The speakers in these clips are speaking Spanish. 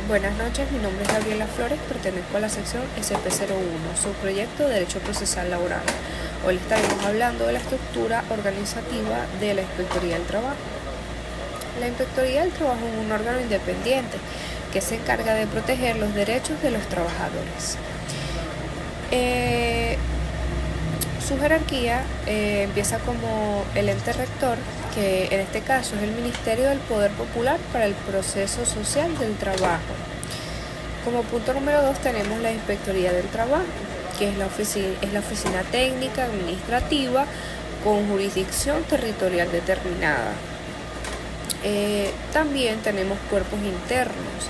Buenas noches, mi nombre es Gabriela Flores, pertenezco a la sección SP01, subproyecto de Derecho Procesal Laboral. Hoy estaremos hablando de la estructura organizativa de la Inspectoría del Trabajo. La Inspectoría del Trabajo es un órgano independiente que se encarga de proteger los derechos de los trabajadores. Su jerarquía empieza como el ente rector, que en este caso es el Ministerio del Poder Popular para el Proceso Social del Trabajo. Como punto número 2 tenemos la Inspectoría del Trabajo, que es la oficina técnica administrativa con jurisdicción territorial determinada. También tenemos cuerpos internos,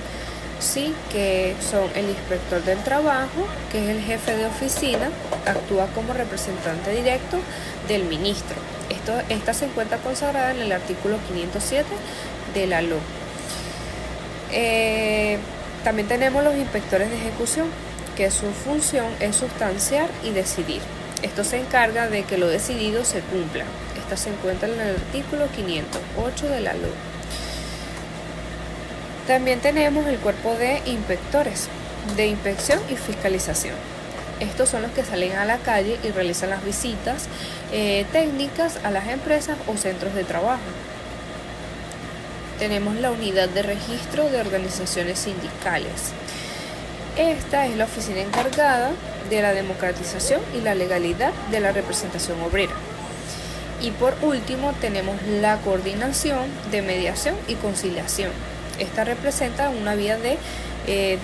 sí, que son el inspector del trabajo, que es el jefe de oficina, actúa como representante directo del ministro. Esta se encuentra consagrada en el artículo 507 de la LOA. También tenemos los inspectores de ejecución, que su función es sustanciar y decidir. Esto se encarga de que lo decidido se cumpla. Esta se encuentra en el artículo 508 de la LOA. También tenemos el cuerpo de inspectores de inspección y fiscalización. Estos son los que salen a la calle y realizan las visitas técnicas a las empresas o centros de trabajo. Tenemos la unidad de registro de organizaciones sindicales. Esta es la oficina encargada de la democratización y la legalidad de la representación obrera. Y por último tenemos la coordinación de mediación y conciliación. Esta representa una vía de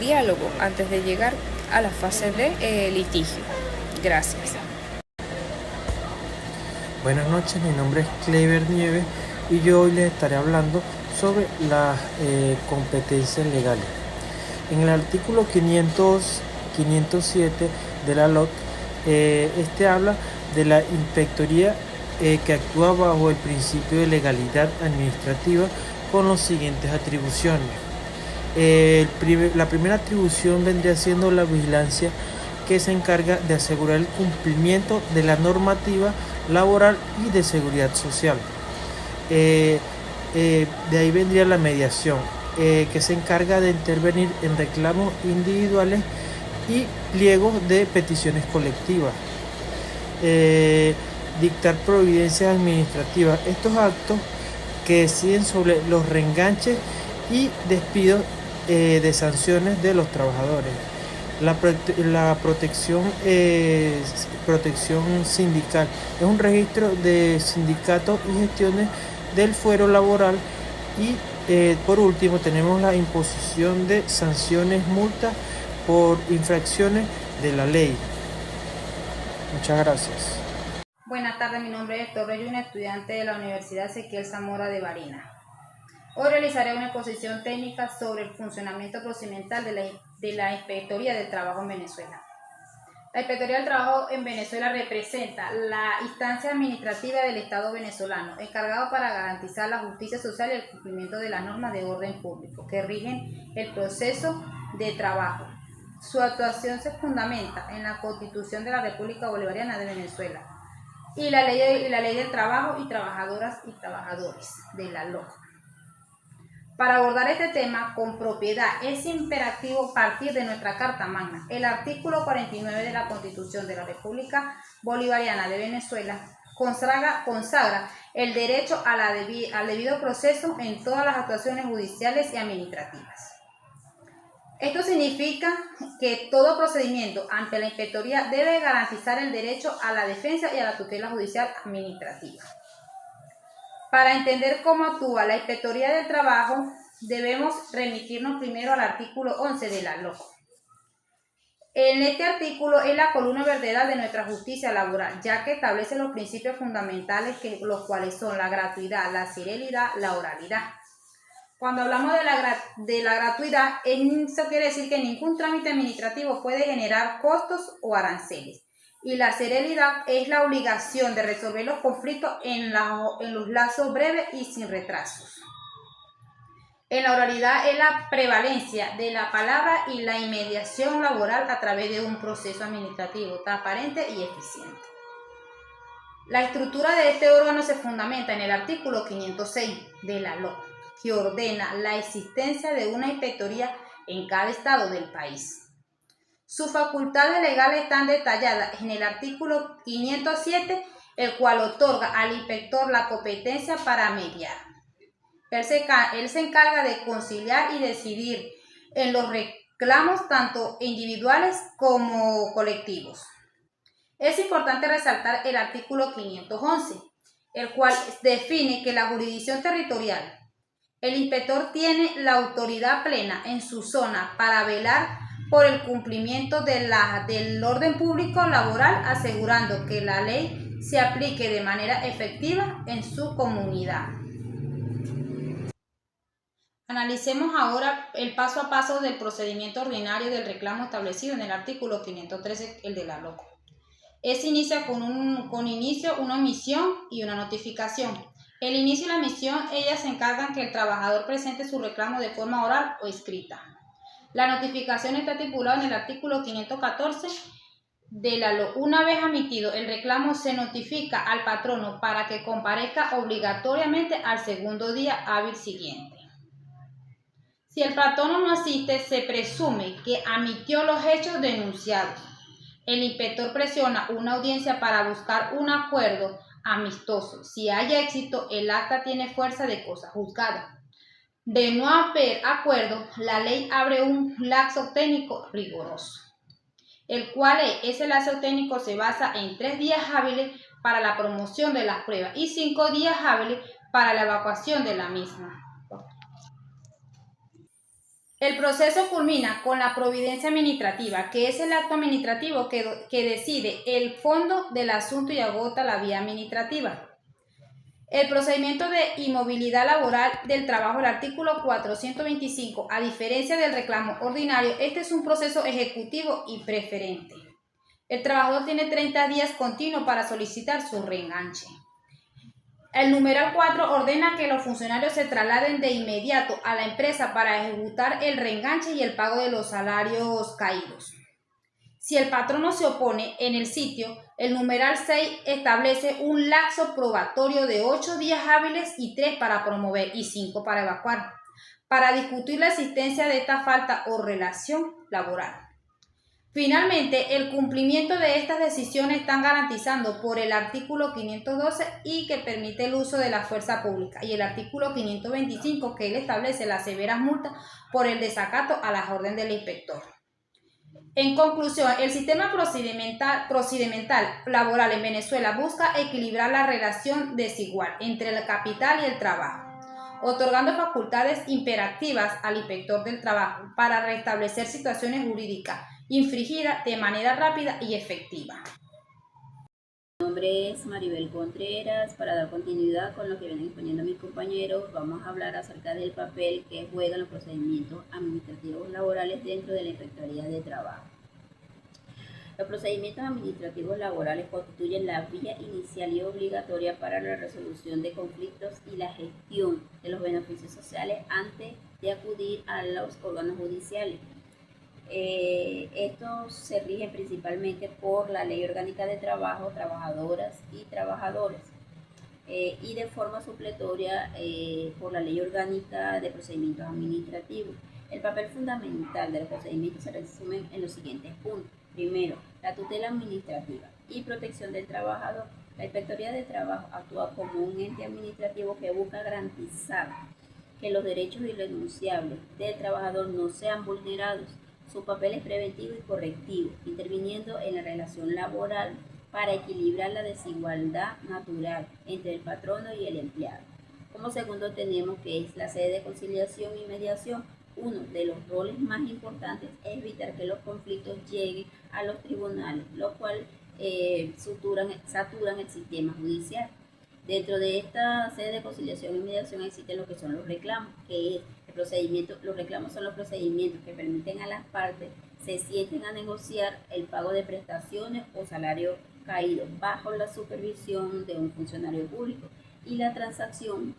diálogo antes de llegar a la fase de litigio. Gracias. Buenas noches, mi nombre es Clever Nieves y yo hoy les estaré hablando sobre las competencias legales. En el artículo 507 de la LOC, este habla de la inspectoría que actúa bajo el principio de legalidad administrativa con las siguientes atribuciones. La primera atribución vendría siendo la vigilancia, que se encarga de asegurar el cumplimiento de la normativa laboral y de seguridad social. De ahí vendría la mediación, que se encarga de intervenir en reclamos individuales y pliegos de peticiones colectivas. Dictar providencias administrativas. Estos actos que deciden sobre los reenganches y despidos de sanciones de los trabajadores. La protección sindical es un registro de sindicatos y gestiones del fuero laboral. Y por último tenemos la imposición de sanciones, multas por infracciones de la ley. Muchas gracias. Buenas tardes, mi nombre es Héctor Reyuna, estudiante de la Universidad Ezequiel Zamora de Barinas. Hoy realizaré una exposición técnica sobre el funcionamiento procedimental de la Inspectoría del Trabajo en Venezuela. La Inspectoría del Trabajo en Venezuela representa la instancia administrativa del Estado venezolano, encargado para garantizar la justicia social y el cumplimiento de las normas de orden público que rigen el proceso de trabajo. Su actuación se fundamenta en la Constitución de la República Bolivariana de Venezuela y la ley del trabajo y trabajadoras y trabajadores de la LOA. Para abordar este tema con propiedad es imperativo partir de nuestra Carta Magna. El artículo 49 de la Constitución de la República Bolivariana de Venezuela consagra el derecho al debido proceso en todas las actuaciones judiciales y administrativas. Esto significa que todo procedimiento ante la Inspectoría debe garantizar el derecho a la defensa y a la tutela judicial administrativa. Para entender cómo actúa la Inspectoría del Trabajo, debemos remitirnos primero al artículo 11 de la LOA. En este artículo es la columna vertebral de nuestra justicia laboral, ya que establece los principios fundamentales, los cuales son la gratuidad, la serialidad, la oralidad. Cuando hablamos de la gratuidad, eso quiere decir que ningún trámite administrativo puede generar costos o aranceles. Y la celeridad es la obligación de resolver los conflictos en los lazos breves y sin retrasos. En la oralidad es la prevalencia de la palabra y la inmediación laboral a través de un proceso administrativo transparente y eficiente. La estructura de este órgano se fundamenta en el artículo 506 de la LOA, que ordena la existencia de una inspectoría en cada estado del país. Sus facultades legales están detalladas en el artículo 507, el cual otorga al inspector la competencia para mediar. Él se encarga de conciliar y decidir en los reclamos tanto individuales como colectivos. Es importante resaltar el artículo 511, el cual define que la jurisdicción territorial, el inspector tiene la autoridad plena en su zona para velar por el cumplimiento del orden público laboral, asegurando que la ley se aplique de manera efectiva en su comunidad. Analicemos ahora el paso a paso del procedimiento ordinario del reclamo establecido en el artículo 513, el de la LOCO. Este inicia con una omisión y una notificación. El inicio y la omisión, ellas se encargan que el trabajador presente su reclamo de forma oral o escrita. La notificación está estipulada en el artículo 514 de la LOC. Una vez admitido el reclamo, se notifica al patrono para que comparezca obligatoriamente al segundo día hábil siguiente. Si el patrono no asiste, se presume que admitió los hechos denunciados. El inspector presiona una audiencia para buscar un acuerdo amistoso. Si hay éxito, el acta tiene fuerza de cosa juzgada. De no haber acuerdo, la ley abre un lapso técnico riguroso, el cual ese lapso técnico se basa en 3 días hábiles para la promoción de las pruebas y 5 días hábiles para la evacuación de la misma. El proceso culmina con la providencia administrativa, que es el acto administrativo que decide el fondo del asunto y agota la vía administrativa. El procedimiento de inmovilidad laboral del trabajo, el artículo 425, a diferencia del reclamo ordinario, este es un proceso ejecutivo y preferente. El trabajador tiene 30 días continuos para solicitar su reenganche. El numeral 4 ordena que los funcionarios se trasladen de inmediato a la empresa para ejecutar el reenganche y el pago de los salarios caídos. Si el patrono se opone en el sitio, el numeral 6 establece un lapso probatorio de 8 días hábiles y 3 para promover y 5 para evacuar, para discutir la existencia de esta falta o relación laboral. Finalmente, el cumplimiento de estas decisiones están garantizando por el artículo 512 y que permite el uso de la fuerza pública, y el artículo 525 que él establece las severas multas por el desacato a las órdenes del inspector. En conclusión, el sistema procedimental laboral en Venezuela busca equilibrar la relación desigual entre el capital y el trabajo, otorgando facultades imperativas al inspector del trabajo para restablecer situaciones jurídicas infringidas de manera rápida y efectiva. Mi nombre es Maribel Contreras. Para dar continuidad con lo que vienen exponiendo mis compañeros, vamos a hablar acerca del papel que juegan los procedimientos administrativos laborales dentro de la Inspectoría de Trabajo. Los procedimientos administrativos laborales constituyen la vía inicial y obligatoria para la resolución de conflictos y la gestión de los beneficios sociales antes de acudir a los órganos judiciales. Estos se rigen principalmente por la Ley Orgánica de Trabajo, trabajadoras y trabajadores, y de forma supletoria por la Ley Orgánica de Procedimientos Administrativos. El papel fundamental de los procedimientos se resumen en los siguientes puntos. Primero, la tutela administrativa y protección del trabajador. La Inspectoría de Trabajo actúa como un ente administrativo que busca garantizar que los derechos irrenunciables del trabajador no sean vulnerados. Su papel es preventivo y correctivo, interviniendo en la relación laboral para equilibrar la desigualdad natural entre el patrono y el empleado. Como segundo tenemos que es la sede de conciliación y mediación. Uno de los roles más importantes es evitar que los conflictos lleguen a los tribunales, lo cual saturan el sistema judicial. Dentro de esta sede de conciliación y mediación existen lo que son los reclamos, que es el procedimiento. Los reclamos son los procedimientos que permiten a las partes se sienten a negociar el pago de prestaciones o salario caído bajo la supervisión de un funcionario público, y la transacción,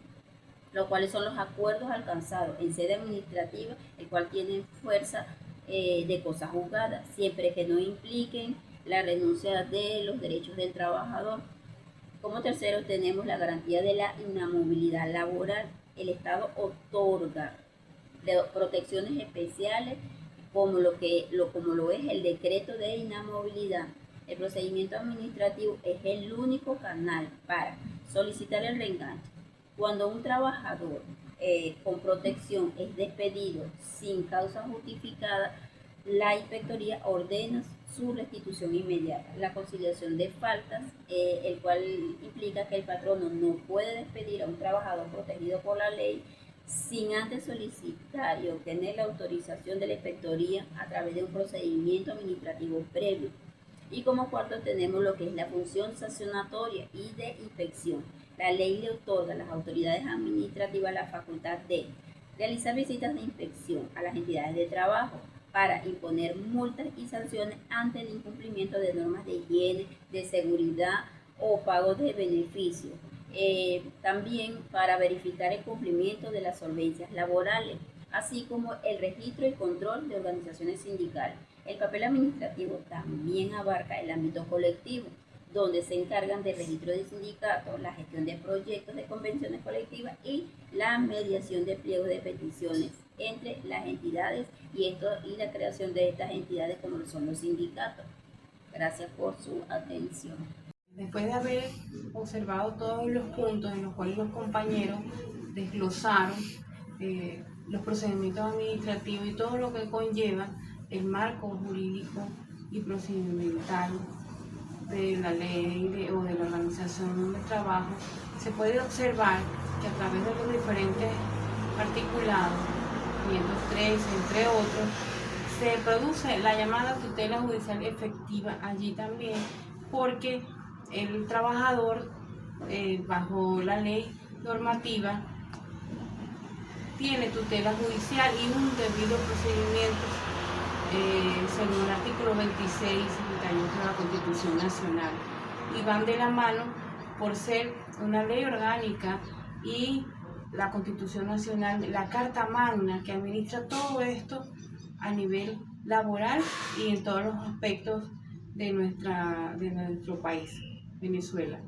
los cuales son los acuerdos alcanzados en sede administrativa, el cual tienen fuerza de cosa juzgada, siempre que no impliquen la renuncia de los derechos del trabajador. Como tercero tenemos la garantía de la inamovilidad laboral. El Estado otorga de protecciones especiales como lo es el decreto de inamovilidad. El procedimiento administrativo es el único canal para solicitar el reenganche. Cuando un trabajador con protección es despedido sin causa justificada, la inspectoría ordena su restitución inmediata. La conciliación de faltas, el cual implica que el patrono no puede despedir a un trabajador protegido por la ley sin antes solicitar y obtener la autorización de la inspectoría a través de un procedimiento administrativo previo. Y como cuarto tenemos lo que es la función sancionatoria y de inspección. La ley le otorga a las autoridades administrativas la facultad de realizar visitas de inspección a las entidades de trabajo para imponer multas y sanciones ante el incumplimiento de normas de higiene, de seguridad o pago de beneficios. También para verificar el cumplimiento de las solvencias laborales, así como el registro y control de organizaciones sindicales. El papel administrativo también abarca el ámbito colectivo, donde se encargan del registro de sindicatos, la gestión de proyectos de convenciones colectivas y la mediación de pliegos de peticiones entre las entidades y la creación de estas entidades como son los sindicatos. Gracias por su atención. Después de haber observado todos los puntos en los cuales los compañeros desglosaron los procedimientos administrativos y todo lo que conlleva el marco jurídico y procedimental de la ley o de la organización del trabajo, se puede observar que a través de los diferentes articulados, 503, entre otros, se produce la llamada tutela judicial efectiva allí también, porque el trabajador, bajo la ley normativa, tiene tutela judicial y un debido procedimiento según el artículo 26 y 78 de la Constitución Nacional, y van de la mano por ser una ley orgánica y la Constitución Nacional, la Carta Magna que administra todo esto a nivel laboral y en todos los aspectos de nuestro país, Venezuela.